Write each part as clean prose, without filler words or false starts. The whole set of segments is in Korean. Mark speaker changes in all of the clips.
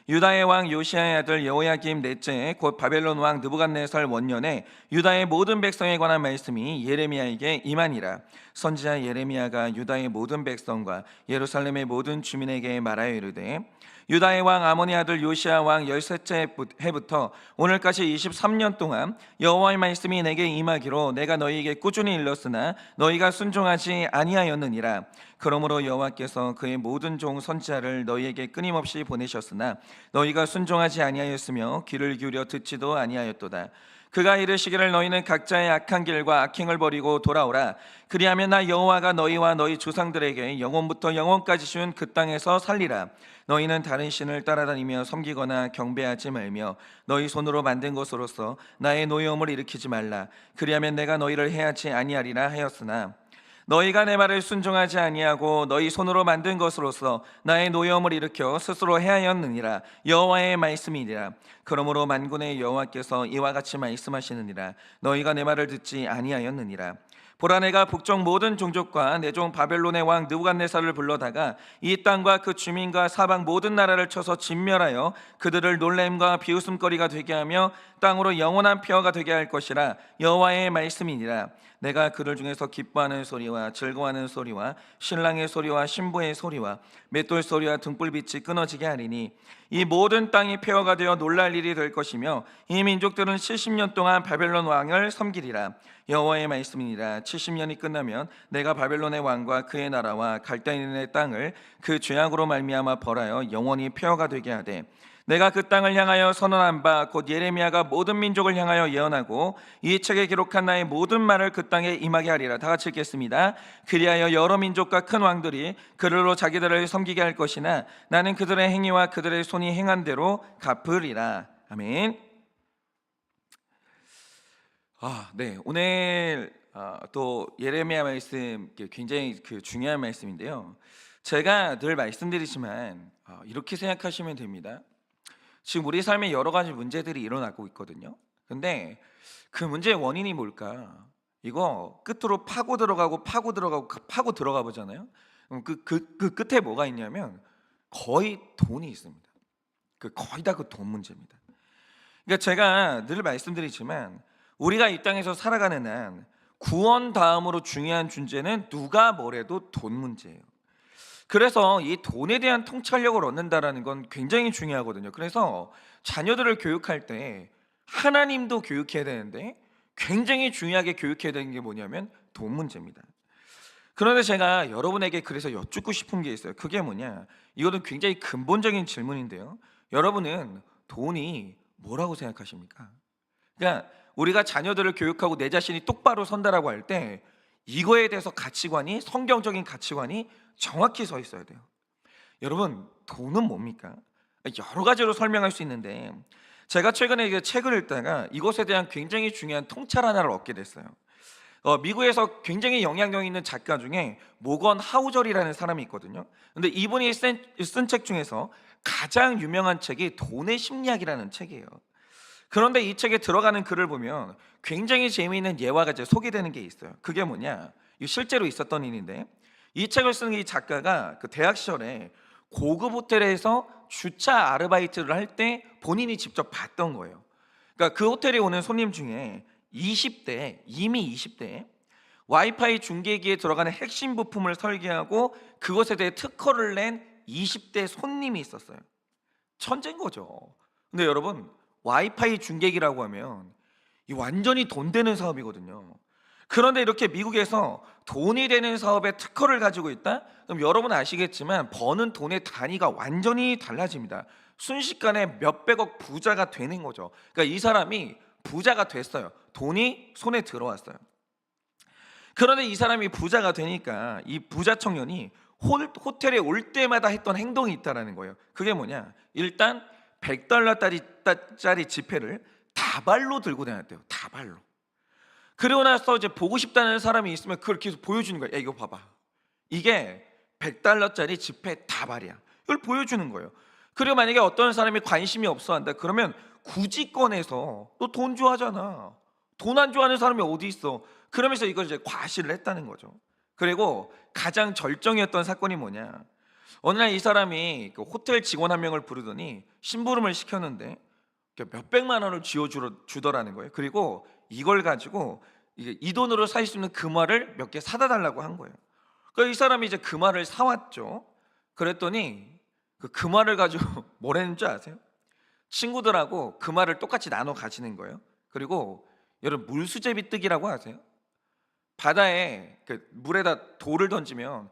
Speaker 1: 유다의 왕 요시야의 아들 여호야김 넷째 곧 바벨론 왕 느부갓네살 원년에 유다의 모든 백성에 관한 말씀이 예레미야에게 임하니라. 선지자 예레미야가 유다의 모든 백성과 예루살렘의 모든 주민에게 말하여 이르되, 유다의 왕 아모니 아들 요시야 왕 13째 해부터 오늘까지 23년 동안 여호와의 말씀이 내게 임하기로 내가 너희에게 꾸준히 일렀으나 너희가 순종하지 아니하였느니라. 그러므로 여호와께서 그의 모든 종 선지자를 너희에게 끊임없이 보내셨으나 너희가 순종하지 아니하였으며 귀를 기울여 듣지도 아니하였도다. 그가 이르시기를 너희는 각자의 악한 길과 악행을 버리고 돌아오라. 그리하면 나 여호와가 너희와 너희 조상들에게 영원부터 영원까지 준 그 땅에서 살리라. 너희는 다른 신을 따라다니며 섬기거나 경배하지 말며 너희 손으로 만든 것으로서 나의 노여움을 일으키지 말라. 그리하면 내가 너희를 해하지 아니하리라 하였으나 너희가 내 말을 순종하지 아니하고 너희 손으로 만든 것으로서 나의 노여움을 일으켜 스스로 해하였느니라. 여호와의 말씀이니라. 그러므로 만군의 여호와께서 이와 같이 말씀하시느니라. 너희가 내 말을 듣지 아니하였느니라. 보라, 내가 북쪽 모든 종족과 내 종 바벨론의 왕 느부갓네살을 불러다가 이 땅과 그 주민과 사방 모든 나라를 쳐서 진멸하여 그들을 놀램과 비웃음거리가 되게 하며 땅으로 영원한 폐허가 되게 할 것이라. 여호와의 말씀이니라. 내가 그들 중에서 기뻐하는 소리와 즐거워하는 소리와 신랑의 소리와 신부의 소리와 맷돌 소리와 등불빛이 끊어지게 하리니 이 모든 땅이 폐허가 되어 놀랄 일이 될 것이며 이 민족들은 70년 동안 바벨론 왕을 섬기리라. 여호와의 말씀이니라. 70년이 끝나면 내가 바벨론의 왕과 그의 나라와 갈대인의 땅을 그 죄악으로 말미암아 벌하여 영원히 폐허가 되게 하되 내가 그 땅을 향하여 선언한 바 곧 예레미야가 모든 민족을 향하여 예언하고 이 책에 기록한 나의 모든 말을 그 땅에 임하게 하리라. 다 같이 읽겠습니다. 그리하여 여러 민족과 큰 왕들이 그들로 자기들을 섬기게 할 것이나 나는 그들의 행위와 그들의 손이 행한 대로 갚으리라. 아멘. 네, 오늘 또 예레미야 말씀 굉장히 중요한 말씀인데요. 제가 늘 말씀드리지만 이렇게 생각하시면 됩니다. 지금 우리 삶에 여러 가지 문제들이 일어나고 있거든요. 근데 그 문제의 원인이 뭘까? 이거 끝으로 파고 들어가고 파고 들어가 보잖아요. 그 끝에 뭐가 있냐면 거의 돈이 있습니다. 거의 다 그 돈 문제입니다. 그러니까 제가 늘 말씀드리지만 우리가 이 땅에서 살아가는 한 구원 다음으로 중요한 존재는 누가 뭐래도 돈 문제예요. 그래서 이 돈에 대한 통찰력을 얻는다라는 건 굉장히 중요하거든요. 그래서 자녀들을 교육할 때 하나님도 교육해야 되는데 굉장히 중요하게 교육해야 되는 게 뭐냐면 돈 문제입니다. 그런데 제가 여러분에게 그래서 여쭙고 싶은 게 있어요. 그게 뭐냐? 이거는 굉장히 근본적인 질문인데요. 여러분은 돈이 뭐라고 생각하십니까? 그러니까 우리가 자녀들을 교육하고 내 자신이 똑바로 선다라고 할 때 이거에 대해서 가치관이, 성경적인 가치관이 정확히 서 있어야 돼요. 여러분, 돈은 뭡니까? 여러 가지로 설명할 수 있는데 제가 최근에 책을 읽다가 이것에 대한 굉장히 중요한 통찰 하나를 얻게 됐어요. 미국에서 굉장히 영향력 있는 작가 중에 모건 하우절이라는 사람이 있거든요. 근데 이분이 쓴 책 중에서 가장 유명한 책이 돈의 심리학이라는 책이에요. 그런데 이 책에 들어가는 글을 보면 굉장히 재미있는 예화가 이제 소개되는 게 있어요. 그게 뭐냐? 이 실제로 있었던 일인데 이 책을 쓴 이 작가가 그 대학 시절에 고급 호텔에서 주차 아르바이트를 할 때 본인이 직접 봤던 거예요. 그러니까 그 호텔에 오는 손님 중에 이미 20대 와이파이 중계기에 들어가는 핵심 부품을 설계하고 그것에 대해 특허를 낸 20대 손님이 있었어요. 천재인 거죠. 근데 여러분, 와이파이 중계기라고 하면 이 완전히 돈 되는 사업이거든요. 그런데 이렇게 미국에서 돈이 되는 사업에 특허를 가지고 있다? 그럼 여러분 아시겠지만 버는 돈의 단위가 완전히 달라집니다. 순식간에 몇백억 부자가 되는 거죠. 그러니까 이 사람이 부자가 됐어요. 돈이 손에 들어왔어요. 그런데 이 사람이 부자가 되니까 이 부자 청년이 호텔에 올 때마다 했던 행동이 있다는 거예요. 그게 뭐냐? 일단 $100짜리 지폐를 다발로 들고 다녔대요. 다발로. 그리고 나서 이제 보고 싶다는 사람이 있으면 그걸 계속 보여주는 거예요. 야, 이거 봐봐. 이게 $100짜리 지폐 다발이야. 이걸 보여주는 거예요. 그리고 만약에 어떤 사람이 관심이 없어 한다 그러면 굳이 꺼내서 너 돈 좋아하잖아. 돈 안 좋아하는 사람이 어디 있어. 그러면서 이걸 이제 과시를 했다는 거죠. 그리고 가장 절정이었던 사건이 뭐냐? 어느 날 이 사람이 그 호텔 직원 한 명을 부르더니 심부름을 시켰는데 몇백만 원을 주더라는 거예요. 그리고 이걸 가지고 이게 이 돈으로 살 수 있는 금화를 몇 개 사다 달라고 한 거예요. 그러니까 이 사람이 이제 금화를 사왔죠. 그랬더니 그 금화를 가지고 뭘 했는 줄 아세요? 친구들하고 금화를 똑같이 나눠 가지는 거예요. 그리고 여러분, 물수제비 뜨기라고 아세요? 바다에 그 물에다 돌을 던지면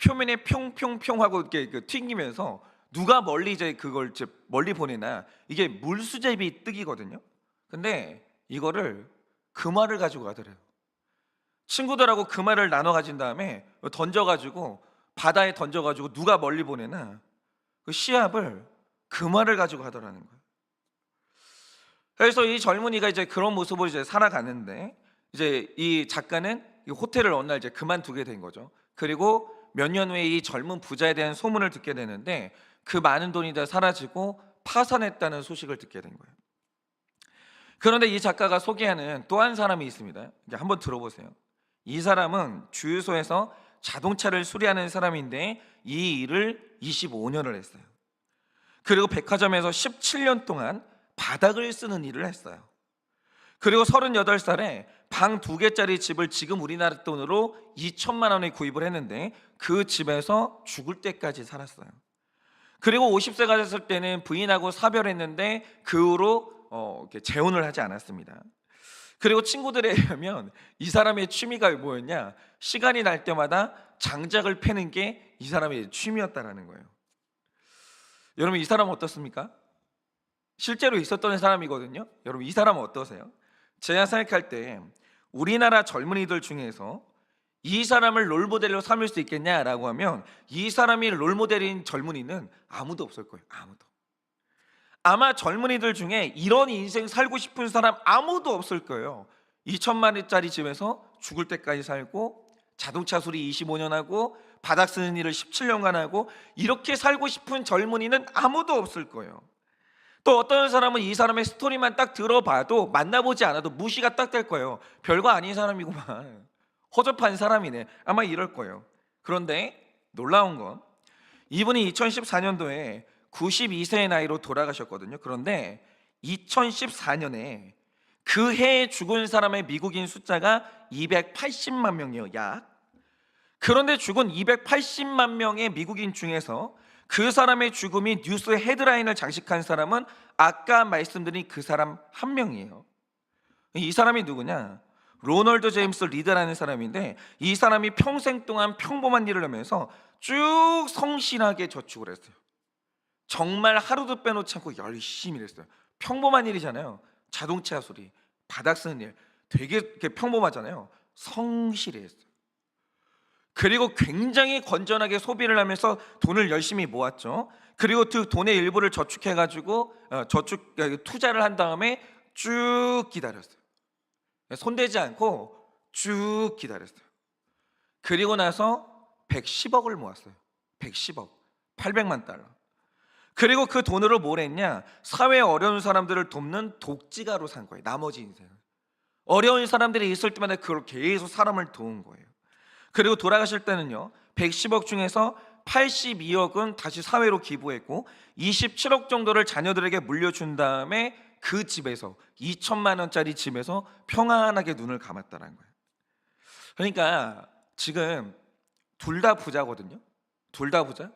Speaker 1: 표면에 평평평 하고 이렇게 그 튕기면서 누가 멀리 이제 그걸 이제 멀리 보내나, 이게 물수제비 뜨기거든요. 근데 이거를 금화를 가지고 가더래요. 친구들하고 금화를 나눠 가진 다음에 던져 가지고 바다에 던져 가지고 누가 멀리 보내나 그 시합을 금화를 가지고 하더라는 거예요. 그래서 이 젊은이가 이제 그런 모습으로 이제 살아가는데, 이제 이 작가는 이 호텔을 어느 날 이제 그만두게 된 거죠. 그리고 몇 년 후에 이 젊은 부자에 대한 소문을 듣게 되는데, 그 많은 돈이 다 사라지고 파산했다는 소식을 듣게 된 거예요. 그런데 이 작가가 소개하는 또 한 사람이 있습니다. 이제 한번 들어보세요. 이 사람은 주유소에서 자동차를 수리하는 사람인데 이 일을 25년을 했어요. 그리고 백화점에서 17년 동안 바닥을 쓰는 일을 했어요. 그리고 38살에 방 2개짜리 집을 지금 우리나라 돈으로 2천만 원에 구입을 했는데 그 집에서 죽을 때까지 살았어요. 그리고 50세가 됐을 때는 부인하고 사별했는데 그 후로 이렇게 재혼을 하지 않았습니다. 그리고 친구들에 의하면 이 사람의 취미가 뭐였냐, 시간이 날 때마다 장작을 패는 게 이 사람의 취미였다라는 거예요. 여러분, 이 사람은 어떻습니까? 실제로 있었던 사람이거든요. 여러분, 이 사람은 어떠세요? 제가 생각할 때 우리나라 젊은이들 중에서 이 사람을 롤모델로 삼을 수 있겠냐라고 하면 이 사람이 롤모델인 젊은이는 아무도 없을 거예요. 아무도. 아마 젊은이들 중에 이런 인생 살고 싶은 사람 아무도 없을 거예요. 2천만 원짜리 집에서 죽을 때까지 살고 자동차 수리 25년 하고 바닥 쓰는 일을 17년간 하고 이렇게 살고 싶은 젊은이는 아무도 없을 거예요. 또 어떤 사람은 이 사람의 스토리만 딱 들어봐도, 만나보지 않아도 무시가 딱 될 거예요. 별거 아닌 사람이구만, 허접한 사람이네, 아마 이럴 거예요. 그런데 놀라운 건 이분이 2014년도에 92세의 나이로 돌아가셨거든요. 그런데 2014년에 그 해에 죽은 사람의 미국인 숫자가 280만 명이에요. 약. 그런데 죽은 280만 명의 미국인 중에서 그 사람의 죽음이 뉴스 헤드라인을 장식한 사람은 아까 말씀드린 그 사람 한 명이에요. 이 사람이 누구냐? 로널드 제임스 리드라는 사람인데, 이 사람이 평생 동안 평범한 일을 하면서 쭉 성실하게 저축을 했어요. 정말 하루도 빼놓지 않고 열심히 했어요. 평범한 일이잖아요. 자동차 수리, 바닥 쓰는 일, 되게 평범하잖아요. 성실히 했어요. 그리고 굉장히 건전하게 소비를 하면서 돈을 열심히 모았죠. 그리고 그 돈의 일부를 저축해가지고 투자를 한 다음에 쭉 기다렸어요. 손대지 않고 쭉 기다렸어요. 그리고 나서 110억을 모았어요. 110억, 800만 달러. 그리고 그 돈으로 뭘 했냐? 사회에 어려운 사람들을 돕는 독지가로 산 거예요. 나머지 인생을. 어려운 사람들이 있을 때마다 그걸 계속 사람을 도운 거예요. 그리고 돌아가실 때는요, 110억 중에서 82억은 다시 사회로 기부했고 27억 정도를 자녀들에게 물려준 다음에 그 집에서 2천만 원짜리 집에서 평안하게 눈을 감았다는 거예요. 그러니까 지금 둘 다 부자거든요. 둘 다 부자.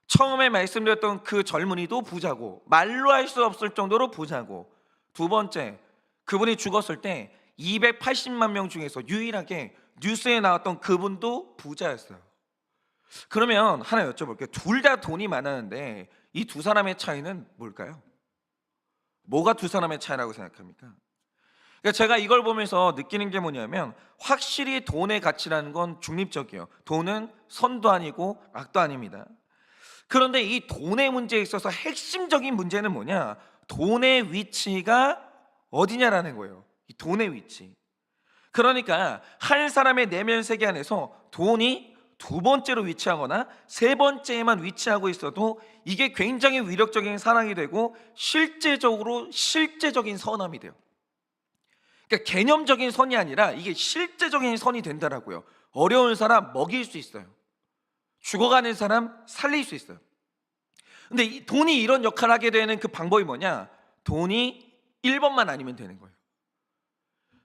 Speaker 1: 처음에 말씀드렸던 그 젊은이도 부자고, 말로 할 수 없을 정도로 부자고, 두 번째, 그분이 죽었을 때 280만 명 중에서 유일하게 뉴스에 나왔던 그분도 부자였어요. 그러면 하나 여쭤볼게요. 둘 다 돈이 많았는데 이 두 사람의 차이는 뭘까요? 뭐가 두 사람의 차이라고 생각합니까? 그러니까 제가 이걸 보면서 느끼는 게 뭐냐면, 확실히 돈의 가치라는 건 중립적이에요. 돈은 선도 아니고 악도 아닙니다. 그런데 이 돈의 문제에 있어서 핵심적인 문제는 뭐냐? 돈의 위치가 어디냐라는 거예요. 이 돈의 위치. 그러니까 한 사람의 내면 세계 안에서 돈이 두 번째로 위치하거나 세 번째에만 위치하고 있어도 이게 굉장히 위력적인 사랑이 되고 실제적인 선함이 돼요. 그러니까 개념적인 선이 아니라 이게 실제적인 선이 된다라고요. 어려운 사람 먹일 수 있어요. 죽어가는 사람 살릴 수 있어요. 근데 이 돈이 이런 역할을 하게 되는 그 방법이 뭐냐? 돈이 1번만 아니면 되는 거예요.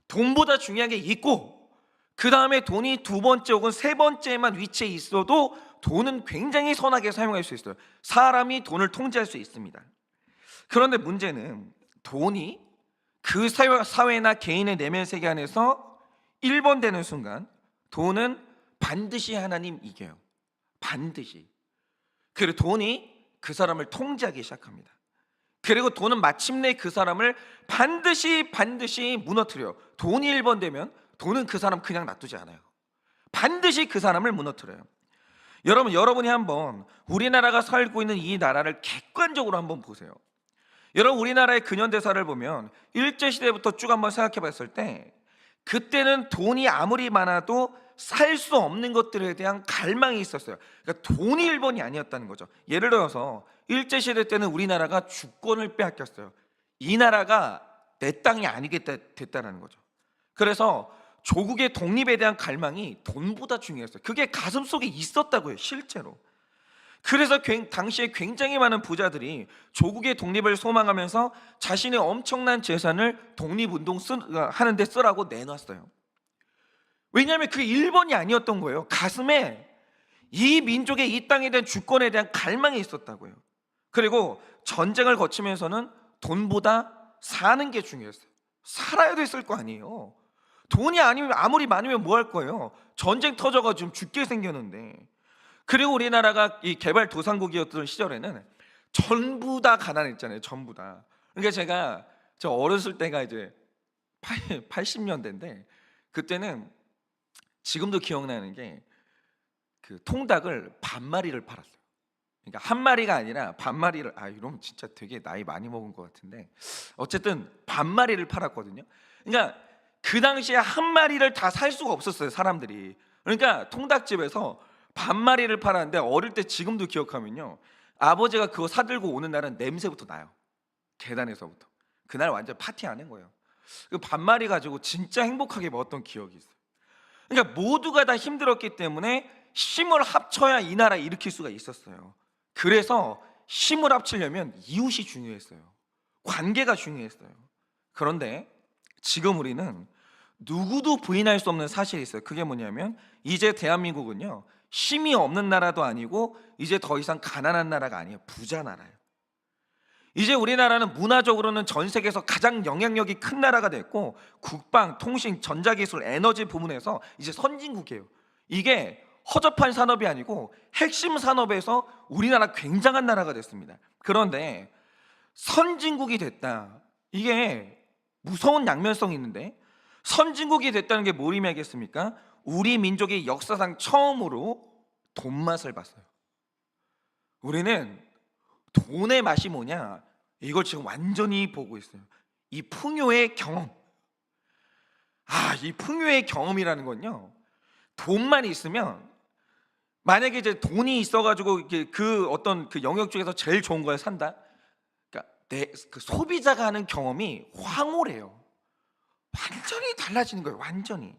Speaker 1: 돈보다 중요한 게 있고, 그 다음에 돈이 두 번째 혹은 세 번째만 위치해 있어도 돈은 굉장히 선하게 사용할 수 있어요. 사람이 돈을 통제할 수 있습니다. 그런데 문제는 돈이 그 사회나 개인의 내면 세계 안에서 1번 되는 순간 돈은 반드시 하나님 이겨요. 반드시. 그리고 돈이 그 사람을 통제하기 시작합니다. 그리고 돈은 마침내 그 사람을 반드시 무너뜨려요. 돈이 1번 되면 돈은 그 사람 그냥 놔두지 않아요. 반드시 그 사람을 무너뜨려요. 여러분이 한번 우리나라가 살고 있는 이 나라를 객관적으로 한번 보세요. 여러분, 우리나라의 근현대사를 보면 일제시대부터 쭉 한번 생각해 봤을 때, 그때는 돈이 아무리 많아도 살 수 없는 것들에 대한 갈망이 있었어요. 그러니까 돈이 1번이 아니었다는 거죠. 예를 들어서 일제시대 때는 우리나라가 주권을 빼앗겼어요. 이 나라가 내 땅이 아니겠다 됐다는 거죠. 그래서 조국의 독립에 대한 갈망이 돈보다 중요했어요. 그게 가슴속에 있었다고요, 실제로. 그래서 당시에 굉장히 많은 부자들이 조국의 독립을 소망하면서 자신의 엄청난 재산을 독립운동 하는데 쓰라고 내놨어요. 왜냐하면 그게 1번이 아니었던 거예요. 가슴에 이 민족의 이 땅에 대한 주권에 대한 갈망이 있었다고요. 그리고 전쟁을 거치면서는 돈보다 사는 게 중요했어요. 살아야 됐을 거 아니에요. 돈이 아니면 아무리 많으면 뭐 할 거예요? 전쟁 터져가지고 죽게 생겼는데. 그리고 우리나라가 이 개발도상국이었던 시절에는 전부 다 가난했잖아요. 전부 다. 그러니까 저 어렸을 때가 이제 80년대인데, 그때는 지금도 기억나는 게 그 통닭을 반마리를 팔았어요. 그러니까 한 마리가 아니라 반마리를, 이러면 진짜 되게 나이 많이 먹은 것 같은데, 어쨌든 반마리를 팔았거든요. 그러니까 그 당시에 한 마리를 다 살 수가 없었어요, 사람들이. 그러니까 통닭집에서 반마리를 팔았는데, 어릴 때 지금도 기억하면요, 아버지가 그거 사들고 오는 날은 냄새부터 나요. 계단에서부터. 그날 완전 파티하는 거예요. 그 반마리 가지고 진짜 행복하게 먹었던 기억이 있어요. 그러니까 모두가 다 힘들었기 때문에 힘을 합쳐야 이 나라 일으킬 수가 있었어요. 그래서 힘을 합치려면 이웃이 중요했어요. 관계가 중요했어요. 그런데 지금 우리는 누구도 부인할 수 없는 사실이 있어요. 그게 뭐냐면, 이제 대한민국은요, 힘이 없는 나라도 아니고 이제 더 이상 가난한 나라가 아니에요. 부자 나라예요. 이제 우리나라는 문화적으로는 전 세계에서 가장 영향력이 큰 나라가 됐고, 국방, 통신, 전자기술, 에너지 부문에서 이제 선진국이에요. 이게 허접한 산업이 아니고 핵심 산업에서 우리나라 굉장한 나라가 됐습니다. 그런데 선진국이 됐다, 이게 무서운 양면성이 있는데, 선진국이 됐다는 게 뭘 의미하겠습니까? 우리 민족이 역사상 처음으로 돈맛을 봤어요. 우리는 돈의 맛이 뭐냐, 이걸 지금 완전히 보고 있어요. 이 풍요의 경험. 이 풍요의 경험이라는 건요, 돈만 있으면, 만약에 이제 돈이 있어가지고 그 어떤 그 영역 중에서 제일 좋은 걸 산다, 그러니까 그 소비자가 하는 경험이 황홀해요. 완전히 달라지는 거예요. 완전히.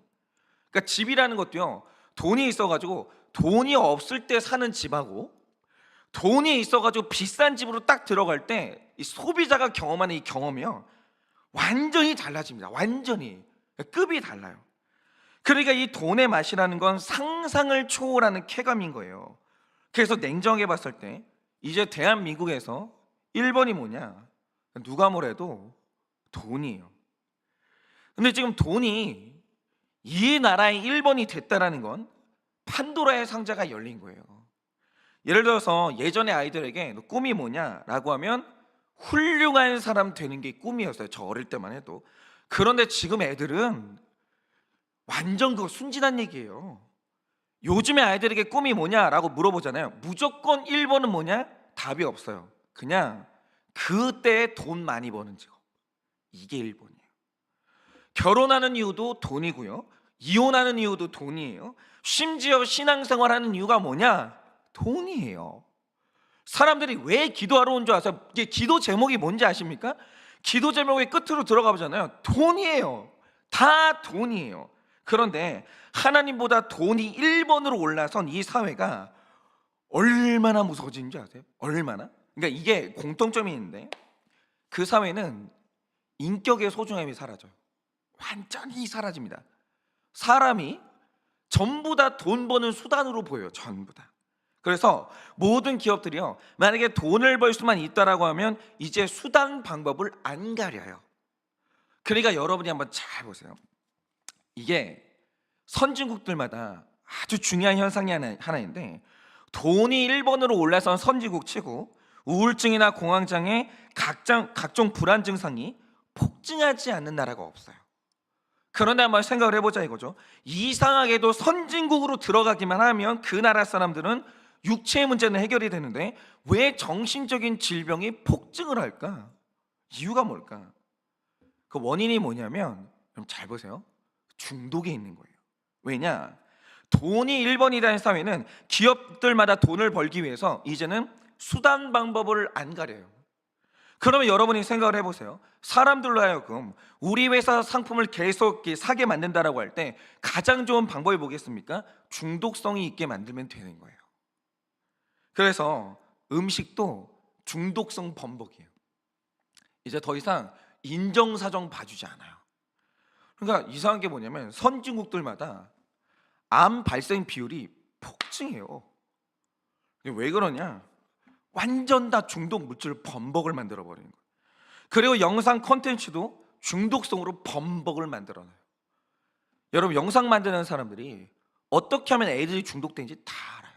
Speaker 1: 그러니까 집이라는 것도요, 돈이 있어가지고 돈이 없을 때 사는 집하고 돈이 있어가지고 비싼 집으로 딱 들어갈 때 이 소비자가 경험하는 이 경험이요, 완전히 달라집니다. 완전히. 급이 달라요. 그러니까 이 돈의 맛이라는 건 상상을 초월하는 쾌감인 거예요. 그래서 냉정하게 봤을 때 이제 대한민국에서 1번이 뭐냐, 누가 뭐래도 돈이에요. 근데 지금 돈이 이 나라의 1번이 됐다라는 건 판도라의 상자가 열린 거예요. 예를 들어서 예전에 아이들에게 너 꿈이 뭐냐라고 하면 훌륭한 사람 되는 게 꿈이었어요. 저 어릴 때만 해도. 그런데 지금 애들은 완전 그거 순진한 얘기예요. 요즘에 아이들에게 꿈이 뭐냐라고 물어보잖아요. 무조건 1번은 뭐냐? 답이 없어요. 그냥 그때 돈 많이 버는 직업, 이게 1번이에요. 결혼하는 이유도 돈이고요, 이혼하는 이유도 돈이에요. 심지어 신앙생활하는 이유가 뭐냐? 돈이에요. 사람들이 왜 기도하러 온 줄 아세요? 이게 기도 제목이 뭔지 아십니까? 기도 제목의 끝으로 들어가 보잖아요. 돈이에요. 다 돈이에요. 그런데 하나님보다 돈이 1번으로 올라선 이 사회가 얼마나 무서워지는 줄 아세요? 얼마나? 그러니까 이게 공통점이 있는데 그 사회는 인격의 소중함이 사라져요. 완전히 사라집니다. 사람이 전부 다 돈 버는 수단으로 보여요. 전부 다. 그래서 모든 기업들이요, 만약에 돈을 벌 수만 있다라고 하면 이제 수단 방법을 안 가려요. 그러니까 여러분이 한번 잘 보세요. 이게 선진국들마다 아주 중요한 현상이 하나인데, 돈이 1번으로 올라선 선진국 치고 우울증이나 공황장애, 각종 불안 증상이 폭증하지 않는 나라가 없어요. 그런데 한번 생각을 해보자 이거죠. 이상하게도 선진국으로 들어가기만 하면 그 나라 사람들은 육체의 문제는 해결이 되는데 왜 정신적인 질병이 폭증을 할까? 이유가 뭘까? 그 원인이 뭐냐면, 그럼 잘 보세요. 중독에 있는 거예요. 왜냐? 돈이 1번이라는 사회는 기업들마다 돈을 벌기 위해서 이제는 수단 방법을 안 가려요. 그러면 여러분이 생각을 해보세요. 사람들로 하여금 우리 회사 상품을 계속 사게 만든다라고 할 때 가장 좋은 방법이 뭐겠습니까? 중독성이 있게 만들면 되는 거예요. 그래서 음식도 중독성 범벅이에요. 이제 더 이상 인정사정 봐주지 않아요. 그러니까 이상한 게 뭐냐면 선진국들마다 암 발생 비율이 폭증해요. 왜 그러냐? 완전 다 중독 물질 범벅을 만들어 버리는 거예요. 그리고 영상 콘텐츠도 중독성으로 범벅을 만들어놔요. 여러분, 영상 만드는 사람들이 어떻게 하면 애들이 중독되는지 다 알아요.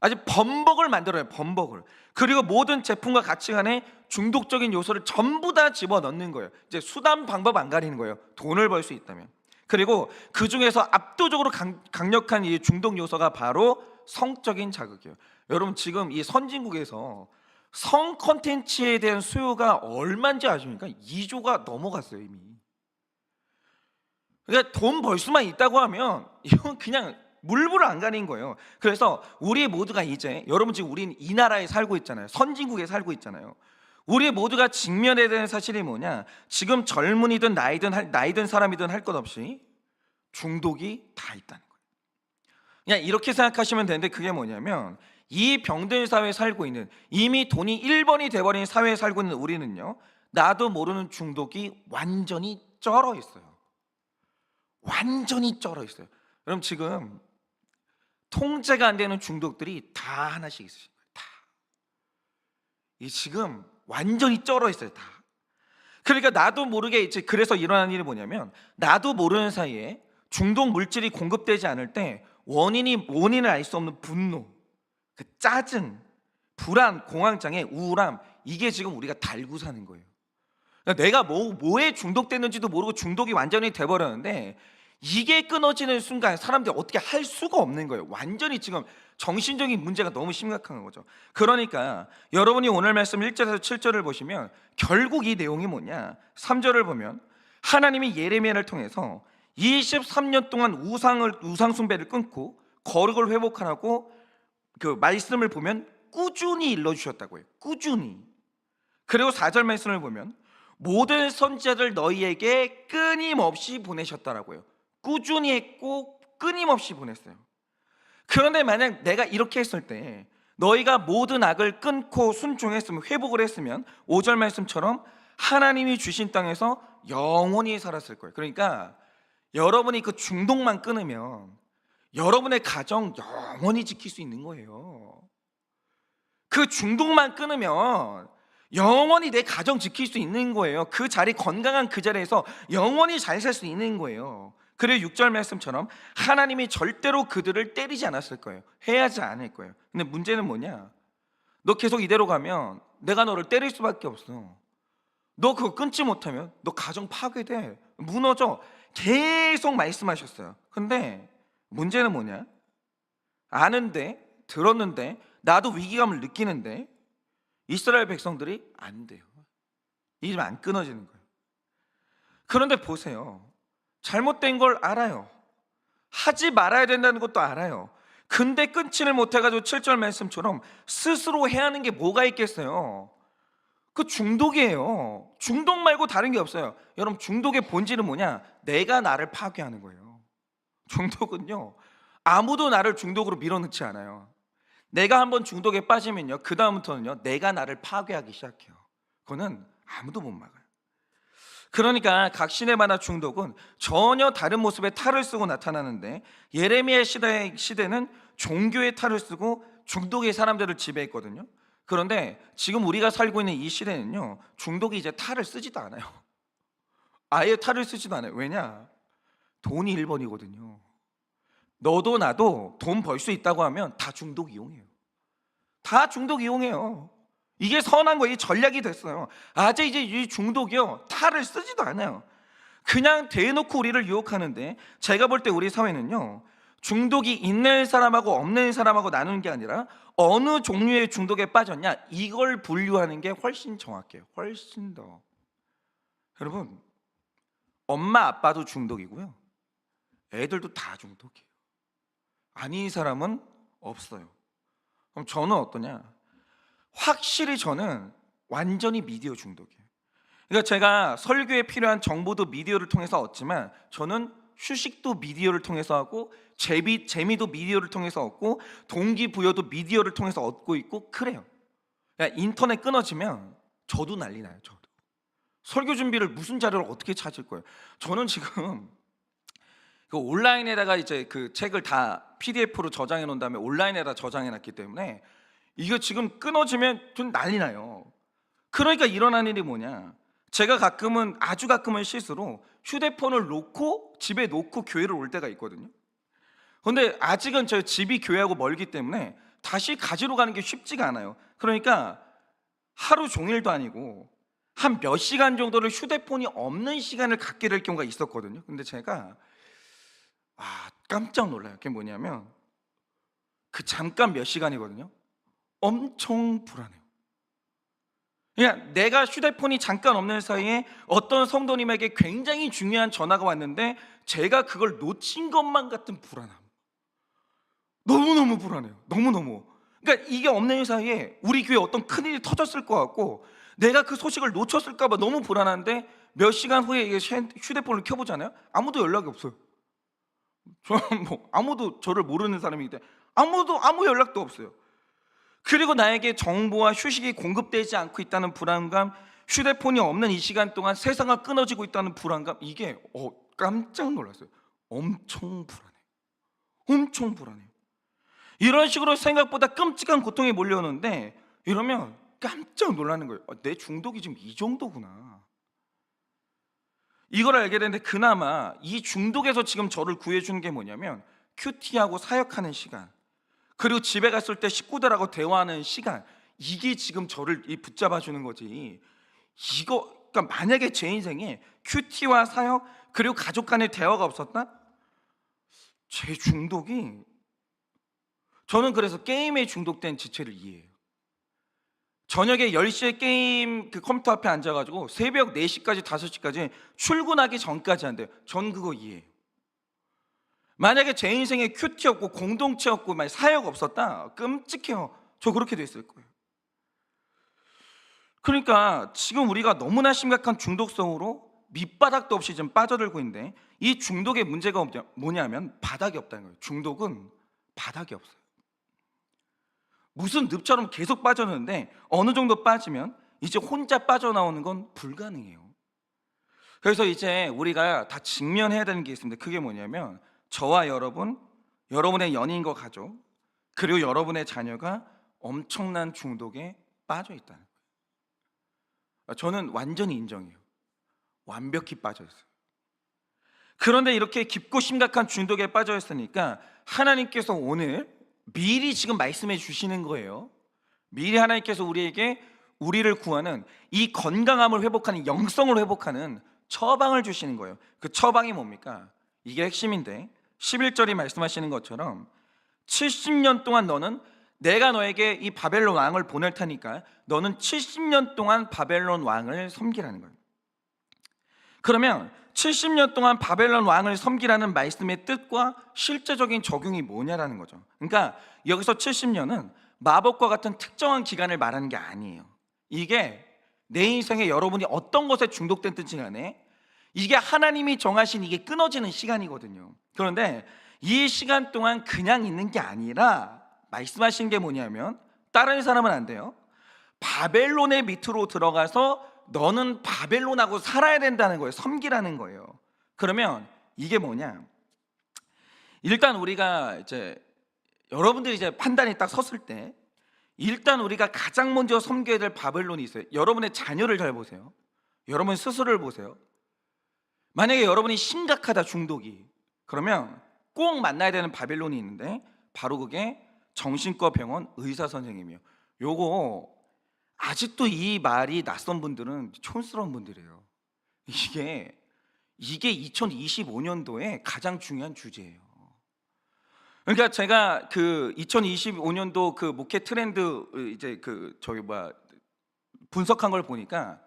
Speaker 1: 아주 범벅을 만들어요. 범벅을. 그리고 모든 제품과 가치관에 중독적인 요소를 전부 다 집어넣는 거예요. 이제 수단 방법 안 가리는 거예요. 돈을 벌 수 있다면. 그리고 그 중에서 압도적으로 강력한 이 중독 요소가 바로 성적인 자극이에요. 여러분, 지금 이 선진국에서 성 콘텐츠에 대한 수요가 얼마인지 아십니까? 2조가 넘어갔어요 이미. 그러니까 돈 벌 수만 있다고 하면 이건 그냥 물불 안 가린 거예요. 그래서 우리 모두가 이제, 여러분 지금 우리는 이 나라에 살고 있잖아요. 선진국에 살고 있잖아요. 우리 모두가 직면해야 되는 사실이 뭐냐? 지금 젊은이든 나이든 사람이든 할 것 없이 중독이 다 있다는 거예요. 그냥 이렇게 생각하시면 되는데, 그게 뭐냐면 이 병든 사회에 살고 있는, 이미 돈이 1번이 돼버린 사회에 살고 있는 우리는요, 나도 모르는 중독이 완전히 쩔어 있어요. 완전히 쩔어 있어요. 여러분, 지금 통제가 안 되는 중독들이 다 하나씩 있으신 거예요. 다. 이 지금 완전히 쩔어 있어요. 다. 그러니까 나도 모르게 이제, 그래서 일어나는 일이 뭐냐면, 나도 모르는 사이에 중독 물질이 공급되지 않을 때 원인을 알 수 없는 분노, 그 짜증, 불안, 공황장애, 우울함, 이게 지금 우리가 달고 사는 거예요. 그러니까 내가 뭐에 중독됐는지도 모르고 중독이 완전히 돼버렸는데, 이게 끊어지는 순간 사람들이 어떻게 할 수가 없는 거예요. 완전히 지금 정신적인 문제가 너무 심각한 거죠. 그러니까 여러분이 오늘 말씀 1절에서 7절을 보시면 결국 이 내용이 뭐냐? 3절을 보면 하나님이 예레미야를 통해서 23년 동안 우상 숭배를 끊고 거룩을 회복하라고 그 말씀을 보면 꾸준히 일러주셨다고 해요. 꾸준히. 그리고 4절 말씀을 보면 모든 선지자들 너희에게 끊임없이 보내셨다라고 해요. 꾸준히 했고 끊임없이 보냈어요. 그런데 만약 내가 이렇게 했을 때 너희가 모든 악을 끊고 순종했으면, 회복을 했으면 5절 말씀처럼 하나님이 주신 땅에서 영원히 살았을 거예요. 그러니까 여러분이 그 중독만 끊으면 여러분의 가정 영원히 지킬 수 있는 거예요. 그 중독만 끊으면 영원히 내 가정 지킬 수 있는 거예요. 그 자리, 건강한 그 자리에서 영원히 잘 살 수 있는 거예요. 그리고 6절 말씀처럼 하나님이 절대로 그들을 때리지 않았을 거예요. 해하지 않을 거예요. 근데 문제는 뭐냐? 너 계속 이대로 가면 내가 너를 때릴 수밖에 없어. 너 그거 끊지 못하면 너 가정 파괴돼, 무너져. 계속 말씀하셨어요. 근데 문제는 뭐냐? 아는데, 들었는데, 나도 위기감을 느끼는데 이스라엘 백성들이 안 돼요. 이게 안 끊어지는 거예요. 그런데 보세요. 잘못된 걸 알아요. 하지 말아야 된다는 것도 알아요. 근데 끊지를 못해가지고 7절 말씀처럼 스스로 해야 하는 게 뭐가 있겠어요? 그 중독이에요. 중독 말고 다른 게 없어요. 여러분, 중독의 본질은 뭐냐? 내가 나를 파괴하는 거예요. 중독은요, 아무도 나를 중독으로 밀어넣지 않아요. 내가 한번 중독에 빠지면요, 그 다음부터는요 내가 나를 파괴하기 시작해요. 그거는 아무도 못 막아요. 그러니까 각신의 만화 중독은 전혀 다른 모습의 탈을 쓰고 나타나는데, 예레미야 시대는 종교의 탈을 쓰고 중독의 사람들을 지배했거든요. 그런데 지금 우리가 살고 있는 이 시대는요, 중독이 이제 탈을 쓰지도 않아요. 아예 탈을 쓰지도 않아요. 왜냐? 돈이 1번이거든요. 너도 나도 돈 벌 수 있다고 하면 다 중독 이용해요. 다 중독 이용해요. 이게 선한 거예요. 이 전략이 됐어요. 아재 이제 이 중독이요, 탈을 쓰지도 않아요. 그냥 대놓고 우리를 유혹하는데, 제가 볼 때 우리 사회는요, 중독이 있는 사람하고 없는 사람하고 나누는 게 아니라 어느 종류의 중독에 빠졌냐, 이걸 분류하는 게 훨씬 정확해요. 훨씬 더. 여러분, 엄마 아빠도 중독이고요, 애들도 다 중독이에요. 아닌 사람은 없어요. 그럼 저는 어떠냐? 확실히 저는 완전히 미디어 중독이에요. 그러니까 제가 설교에 필요한 정보도 미디어를 통해서 얻지만, 저는 휴식도 미디어를 통해서 하고, 재미도 미디어를 통해서 얻고, 동기부여도 미디어를 통해서 얻고 있고 그래요. 그러니까 인터넷 끊어지면 저도 난리 나요. 저도 설교 준비를 무슨 자료를 어떻게 찾을 거예요. 저는 지금 그 온라인에다가 이제 그 책을 다 PDF로 저장해 놓은 다음에 온라인에다 저장해 놨기 때문에 이거 지금 끊어지면 좀 난리 나요. 그러니까 일어나는 일이 뭐냐, 제가 아주 가끔은 실수로 휴대폰을 놓고 집에 놓고 교회를 올 때가 있거든요. 근데 아직은 저 집이 교회하고 멀기 때문에 다시 가지러 가는 게 쉽지가 않아요. 그러니까 하루 종일도 아니고 한 몇 시간 정도를 휴대폰이 없는 시간을 갖게 될 경우가 있었거든요. 근데 제가 깜짝 놀라요. 그게 뭐냐면, 그 잠깐 몇 시간이거든요, 엄청 불안해요. 그냥 내가 휴대폰이 잠깐 없는 사이에 어떤 성도님에게 굉장히 중요한 전화가 왔는데 제가 그걸 놓친 것만 같은 불안함. 너무너무 불안해요. 너무너무. 그러니까 이게 없는 사이에 우리 교회에 어떤 큰일이 터졌을 것 같고, 내가 그 소식을 놓쳤을까 봐 너무 불안한데, 몇 시간 후에 휴대폰을 켜보잖아요, 아무도 연락이 없어요. 저는 아무도 저를 모르는 사람이기 때문에 아무 연락도 없어요. 그리고 나에게 정보와 휴식이 공급되지 않고 있다는 불안감, 휴대폰이 없는 이 시간 동안 세상과 끊어지고 있다는 불안감, 이게 깜짝 놀랐어요. 엄청 불안해요. 엄청 불안해요. 이런 식으로 생각보다 끔찍한 고통이 몰려오는데, 이러면 깜짝 놀라는 거예요. 내 중독이 지금 이 정도구나. 이걸 알게 되는데, 그나마 이 중독에서 지금 저를 구해주는 게 뭐냐면, 큐티하고 사역하는 시간, 그리고 집에 갔을 때 식구들하고 대화하는 시간, 이게 지금 저를 붙잡아주는 거지. 그러니까 만약에 제 인생에 큐티와 사역 그리고 가족 간의 대화가 없었다? 제 중독이, 저는 그래서 게임에 중독된 지체를 이해해요. 저녁에 10시에 게임 그 컴퓨터 앞에 앉아가지고 새벽 4시까지 5시까지 출근하기 전까지 한대요. 전 그거 이해해요. 만약에 제 인생에 큐티 없고 공동체 없고 사역 없었다? 끔찍해요. 저 그렇게 됐을 거예요. 그러니까 지금 우리가 너무나 심각한 중독성으로 밑바닥도 없이 지금 빠져들고 있는데, 이 중독의 문제가 뭐냐면 바닥이 없다는 거예요. 중독은 바닥이 없어요. 무슨 늪처럼 계속 빠졌는데 어느 정도 빠지면 이제 혼자 빠져나오는 건 불가능해요. 그래서 이제 우리가 다 직면해야 되는 게 있습니다. 그게 뭐냐면, 저와 여러분, 여러분의 연인과 가족, 그리고 여러분의 자녀가 엄청난 중독에 빠져 있다는 거예요. 저는 완전히 인정해요. 완벽히 빠져 있어요. 그런데 이렇게 깊고 심각한 중독에 빠져 있으니까 하나님께서 오늘 미리 지금 말씀해 주시는 거예요. 미리 하나님께서 우리를 구하는 이 건강함을 회복하는, 영성을 회복하는 처방을 주시는 거예요. 그 처방이 뭡니까? 이게 핵심인데, 11절이 말씀하시는 것처럼 70년 동안 내가 너에게 이 바벨론 왕을 보낼 테니까 너는 70년 동안 바벨론 왕을 섬기라는 거예요. 그러면 70년 동안 바벨론 왕을 섬기라는 말씀의 뜻과 실제적인 적용이 뭐냐라는 거죠. 그러니까 여기서 70년은 마법과 같은 특정한 기간을 말하는 게 아니에요. 이게 내 인생에 여러분이 어떤 것에 중독됐든지 간에 이게 하나님이 정하신 이게 끊어지는 시간이거든요. 그런데 이 시간 동안 그냥 있는 게 아니라 말씀하신 게 뭐냐면 다른 사람은 안 돼요. 바벨론의 밑으로 들어가서 너는 바벨론하고 살아야 된다는 거예요. 섬기라는 거예요. 그러면 이게 뭐냐? 일단 우리가 이제 여러분들이 이제 판단이 딱 섰을 때 일단 우리가 가장 먼저 섬겨야 될 바벨론이 있어요. 여러분의 자녀를 잘 보세요. 여러분 스스로를 보세요. 만약에 여러분이 심각하다 중독이, 그러면 꼭 만나야 되는 바벨론이 있는데 바로 그게 정신과 병원 의사 선생님이에요. 요거 아직도 이 말이 낯선 분들은 촌스러운 분들이에요. 이게 2025년도에 가장 중요한 주제예요. 그러니까 제가 그 2025년도 그 목회 트렌드 이제 그 분석한 걸 보니까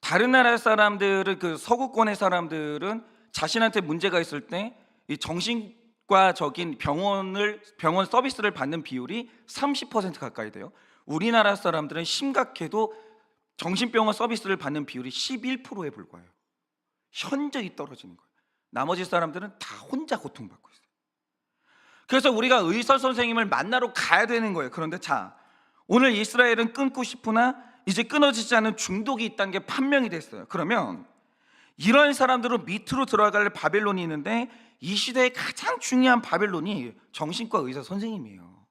Speaker 1: 다른 나라 사람들은 그 서구권의 사람들은 자신한테 문제가 있을 때 이 정신과적인 병원 서비스를 받는 비율이 30% 가까이 돼요. 우리나라 사람들은 심각해도 정신병원 서비스를 받는 비율이 11%에 불과해요. 현저히 떨어지는 거예요. 나머지 사람들은 다 혼자 고통받고 있어요. 그래서 우리가 의사 선생님을 만나러 가야 되는 거예요. 그런데 자, 오늘 이스라엘은 끊고 싶으나 이제 끊어지지 않은 중독이 있다는 게 판명이 됐어요. 그러면 이런 사람들은 밑으로 들어갈 바벨론이 있는데 이 시대에 가장 중요한 바벨론이 정신과 의사 선생님이에요.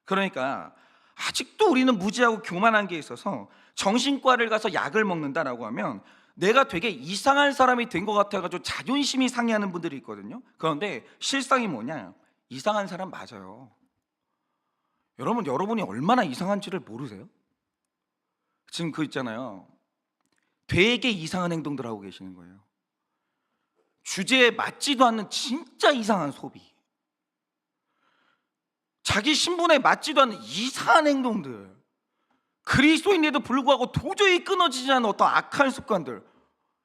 Speaker 1: 그러니까 아직도 우리는 무지하고 교만한 게 있어서 정신과를 가서 약을 먹는다라고 하면 내가 되게 이상한 사람이 된 것 같아가지고 자존심이 상해하는 분들이 있거든요. 그런데 실상이 뭐냐? 이상한 사람 맞아요. 여러분이 얼마나 이상한지를 모르세요? 지금 그 있잖아요, 되게 이상한 행동들 하고 계시는 거예요. 주제에 맞지도 않는 진짜 이상한 소비, 자기 신분에 맞지도 않는 이상한 행동들, 그리스도인에도 불구하고 도저히 끊어지지 않는 어떤 악한 습관들.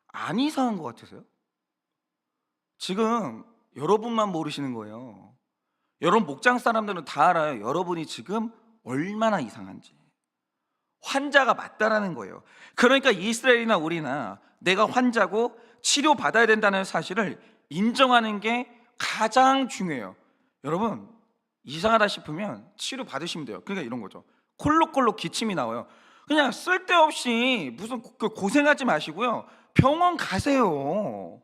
Speaker 1: 안 이상한 것 같으세요? 지금 여러분만 모르시는 거예요. 여러분 목장 사람들은 다 알아요. 여러분이 지금 얼마나 이상한지. 환자가 맞다라는 거예요. 그러니까 이스라엘이나 우리나 내가 환자고 치료받아야 된다는 사실을 인정하는 게 가장 중요해요. 여러분 이상하다 싶으면 치료 받으시면 돼요. 그러니까 이런 거죠. 콜록콜록 기침이 나와요. 그냥 쓸데없이 무슨 고생하지 마시고요, 병원 가세요.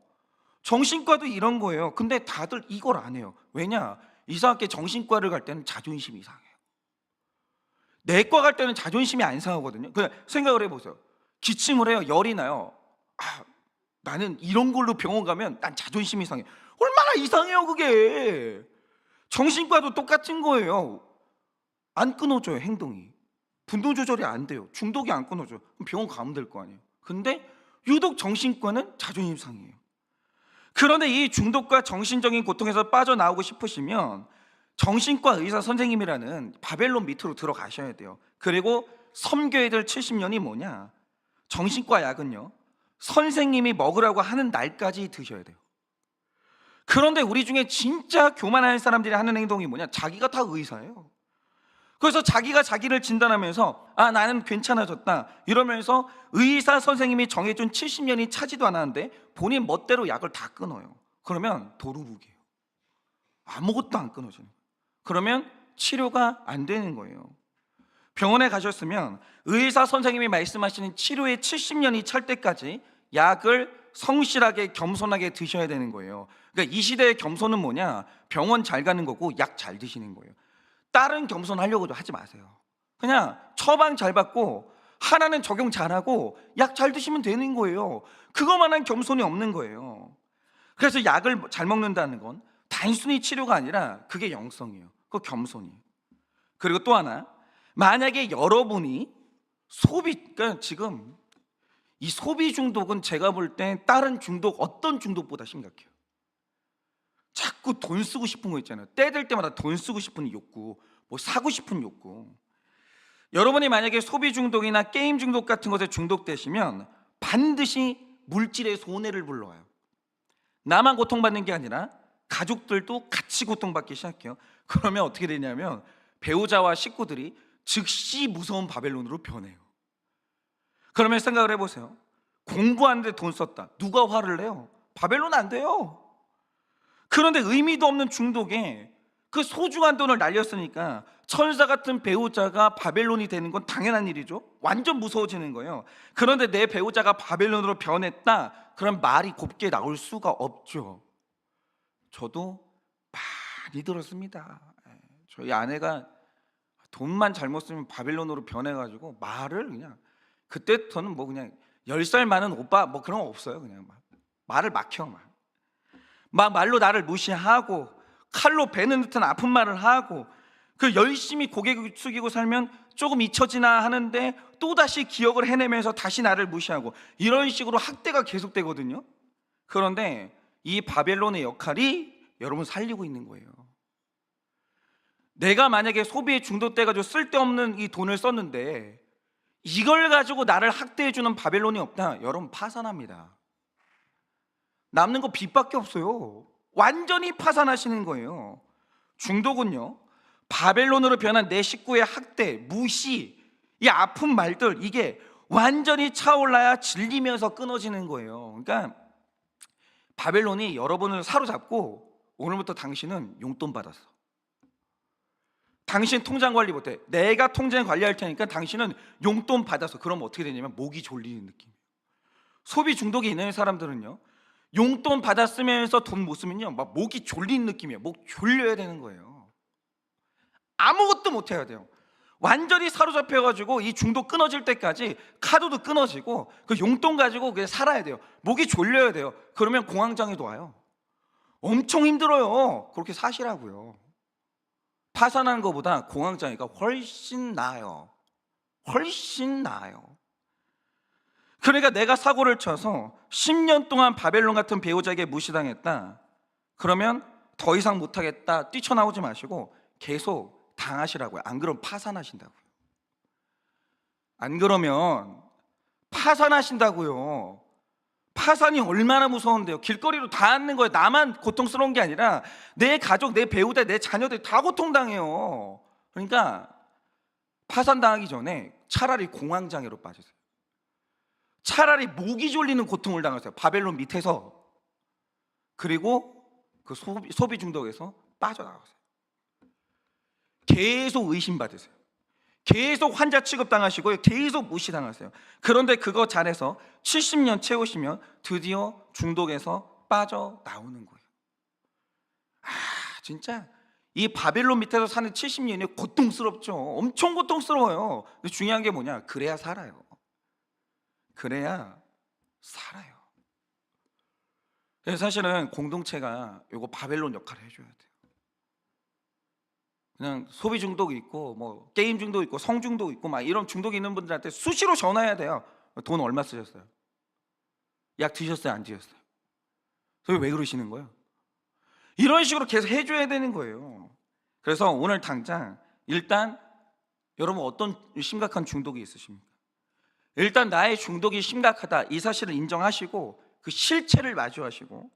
Speaker 1: 정신과도 이런 거예요. 근데 다들 이걸 안 해요. 왜냐? 이상하게 정신과를 갈 때는 자존심이 상해요. 내과 갈 때는 자존심이 안 상하거든요. 그냥 생각을 해보세요. 기침을 해요. 열이 나요. 나는 이런 걸로 병원 가면 난 자존심이 상해. 얼마나 이상해요 그게. 정신과도 똑같은 거예요. 안 끊어져요. 행동이, 분노 조절이 안 돼요. 중독이 안 끊어져요. 그럼 병원 가면 될 거 아니에요. 근데 유독 정신과는 자존심 상해요. 그런데 이 중독과 정신적인 고통에서 빠져나오고 싶으시면 정신과 의사 선생님이라는 바벨론 밑으로 들어가셔야 돼요. 그리고 섬겨야 될 70년이 뭐냐? 정신과 약은요, 선생님이 먹으라고 하는 날까지 드셔야 돼요. 그런데 우리 중에 진짜 교만한 사람들이 하는 행동이 뭐냐? 자기가 다 의사예요. 그래서 자기가 자기를 진단하면서 나는 괜찮아졌다 이러면서 의사 선생님이 정해준 70년이 차지도 않았는데 본인 멋대로 약을 다 끊어요. 그러면 도루묵이에요. 아무것도 안 끊어지는 거예요. 그러면 치료가 안 되는 거예요. 병원에 가셨으면 의사 선생님이 말씀하시는 치료의 70년이 찰 때까지 약을 성실하게 겸손하게 드셔야 되는 거예요. 그러니까 이 시대의 겸손은 뭐냐? 병원 잘 가는 거고 약 잘 드시는 거예요. 다른 겸손하려고도 하지 마세요. 그냥 처방 잘 받고 하나는 적용 잘하고 약 잘 드시면 되는 거예요. 그거만한 겸손이 없는 거예요. 그래서 약을 잘 먹는다는 건 단순히 치료가 아니라 그게 영성이에요. 그 겸손이. 그리고 또 하나, 만약에 여러분이 그러니까 지금 이 소비 중독은 제가 볼 때 다른 중독, 어떤 중독보다 심각해요. 자꾸 돈 쓰고 싶은 거 있잖아요. 때 될 때마다 돈 쓰고 싶은 욕구, 뭐 사고 싶은 욕구. 여러분이 만약에 소비 중독이나 게임 중독 같은 것에 중독되시면 반드시 물질의 손해를 불러와요. 나만 고통받는 게 아니라 가족들도 같이 고통받기 시작해요. 그러면 어떻게 되냐면 배우자와 식구들이 즉시 무서운 바벨론으로 변해요. 그러면 생각을 해보세요. 공부하는데 돈 썼다. 누가 화를 내요? 바벨론 안 돼요. 그런데 의미도 없는 중독에 그 소중한 돈을 날렸으니까 천사 같은 배우자가 바벨론이 되는 건 당연한 일이죠. 완전 무서워지는 거예요. 그런데 내 배우자가 바벨론으로 변했다, 그런 말이 곱게 나올 수가 없죠. 저도 많이 들었습니다. 저희 아내가 돈만 잘못 쓰면 바벨론으로 변해가지고 말을 그냥, 그때부터는 뭐 그냥 10살 많은 오빠 뭐 그런 거 없어요. 그냥 막 말을 막혀, 막 말로 나를 무시하고 칼로 베는 듯한 아픈 말을 하고, 그 열심히 고개 숙이고 살면 조금 잊혀지나 하는데 또다시 기억을 해내면서 다시 나를 무시하고, 이런 식으로 학대가 계속되거든요. 그런데 이 바벨론의 역할이 여러분 살리고 있는 거예요. 내가 만약에 소비에 중독돼가지고 쓸데없는 이 돈을 썼는데 이걸 가지고 나를 학대해주는 바벨론이 없다, 여러분 파산합니다. 남는 거 빚밖에 없어요. 완전히 파산하시는 거예요. 중독은요, 바벨론으로 변한 내 식구의 학대, 무시, 이 아픈 말들, 이게 완전히 차올라야 질리면서 끊어지는 거예요. 그러니까 바벨론이 여러분을 사로잡고 오늘부터 당신은 용돈 받았어. 당신 통장 관리 못해. 내가 통장 관리할 테니까 당신은 용돈 받아서. 그럼 어떻게 되냐면 목이 졸리는 느낌. 소비 중독이 있는 사람들은요, 용돈 받았으면서 돈 못 쓰면요 막 목이 졸리는 느낌이에요. 목 졸려야 되는 거예요. 아무것도 못 해야 돼요. 완전히 사로잡혀가지고 이 중독 끊어질 때까지 카드도 끊어지고 그 용돈 가지고 그냥 살아야 돼요. 목이 졸려야 돼요. 그러면 공황장애도 와요. 엄청 힘들어요. 그렇게 사시라고요. 파산하는 것보다 공황장애가 훨씬 나아요. 훨씬 나아요. 그러니까 내가 사고를 쳐서 10년 동안 바벨론 같은 배우자에게 무시당했다, 그러면 더 이상 못하겠다, 뛰쳐나오지 마시고 계속 당하시라고요. 안 그러면 파산하신다고요. 안 그러면 파산하신다고요. 파산이 얼마나 무서운데요. 길거리로 다 앉는 거예요. 나만 고통스러운 게 아니라 내 가족, 내 배우자, 내 자녀들이 다 고통당해요. 그러니까 파산당하기 전에 차라리 공황장애로 빠지세요. 차라리 목이 졸리는 고통을 당하세요. 바벨론 밑에서. 그리고 그 소비 중독에서 빠져나가세요. 계속 의심받으세요. 계속 환자 취급당하시고요, 계속 무시당하세요. 그런데 그거 잘해서 70년 채우시면 드디어 중독에서 빠져나오는 거예요. 진짜 이 바벨론 밑에서 사는 70년이 고통스럽죠. 엄청 고통스러워요. 근데 중요한 게 뭐냐, 그래야 살아요. 그래야 살아요. 그래서 사실은 공동체가 이거 바벨론 역할을 해줘야 돼요. 그냥 소비 중독이 있고 뭐 게임 중독 있고 성 중독 있고 막 이런 중독이 있는 분들한테 수시로 전화해야 돼요. 돈 얼마 쓰셨어요? 약 드셨어요? 안 드셨어요? 왜 그러시는 거예요? 이런 식으로 계속 해줘야 되는 거예요. 그래서 오늘 당장 일단 여러분 어떤 심각한 중독이 있으십니까? 일단 나의 중독이 심각하다, 이 사실을 인정하시고 그 실체를 마주하시고,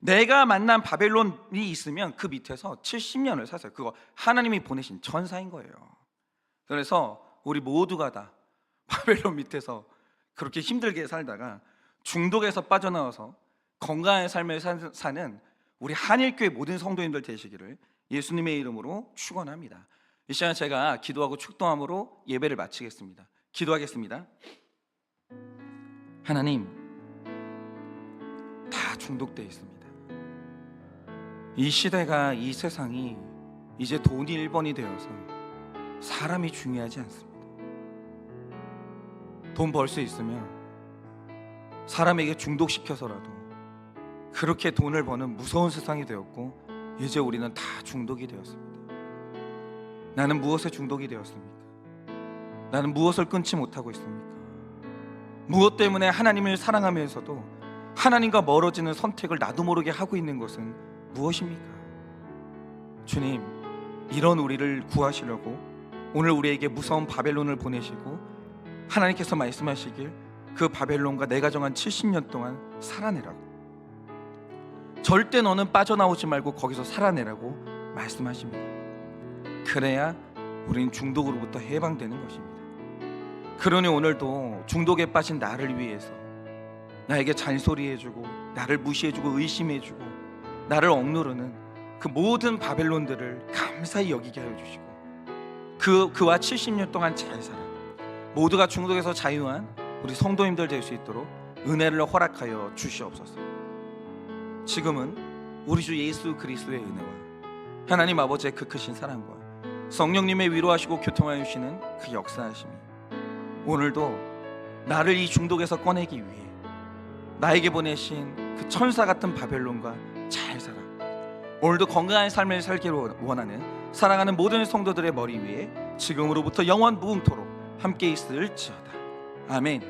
Speaker 1: 내가 만난 바벨론이 있으면 그 밑에서 70년을 사세요. 그거 하나님이 보내신 천사인 거예요. 그래서 우리 모두가 다 바벨론 밑에서 그렇게 힘들게 살다가 중독에서 빠져나와서 건강한 삶을 사는 우리 한일교회 모든 성도님들 되시기를 예수님의 이름으로 축원합니다. 이 시간 제가 기도하고 축도함으로 예배를 마치겠습니다. 기도하겠습니다. 하나님, 다 중독되어 있습니다. 이 시대가, 이 세상이 이제 돈이 1번이 되어서 사람이 중요하지 않습니다. 돈 벌 수 있으면 사람에게 중독시켜서라도 그렇게 돈을 버는 무서운 세상이 되었고, 이제 우리는 다 중독이 되었습니다. 나는 무엇에 중독이 되었습니까? 나는 무엇을 끊지 못하고 있습니까? 무엇 때문에 하나님을 사랑하면서도 하나님과 멀어지는 선택을 나도 모르게 하고 있는 것은 무엇입니까? 주님, 이런 우리를 구하시려고 오늘 우리에게 무서운 바벨론을 보내시고 하나님께서 말씀하시길 그 바벨론과 내가 정한 70년 동안 살아내라고, 절대 너는 빠져나오지 말고 거기서 살아내라고 말씀하십니다. 그래야 우리는 중독으로부터 해방되는 것입니다. 그러니 오늘도 중독에 빠진 나를 위해서 나에게 잔소리해주고 나를 무시해주고 의심해주고 나를 억누르는 그 모든 바벨론들을 감사히 여기게 하여 주시고 그와 70년 동안 잘 살아 모두가 중독에서 자유한 우리 성도님들 될 수 있도록 은혜를 허락하여 주시옵소서. 지금은 우리 주 예수 그리스도의 은혜와 하나님 아버지의 그 크신 사랑과 성령님의 위로하시고 교통하여 주시는 그 역사하심이 오늘도 나를 이 중독에서 꺼내기 위해 나에게 보내신 그 천사 같은 바벨론과 잘 살아 오늘도 건강한 삶을 살기를 원하는 사랑하는 모든 성도들의 머리 위에 지금으로부터 영원 무궁토록 함께 있을지어다. 아멘.